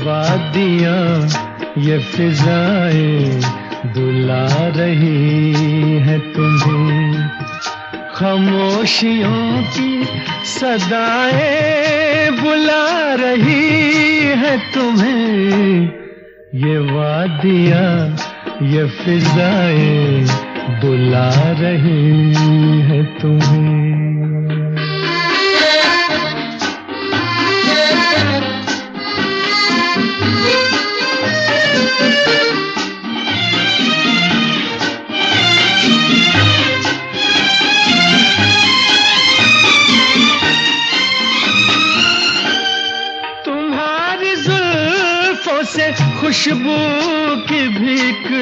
वादियाँ ये फिजाएं बुला रही है तुम्हें, खामोशियों की सदाएं बुला रही है तुम्हें। ये वादियाँ ये फिजाएं बुला रही है तुम्हें। तुम्हारी जुल्फों से खुशबू की भीख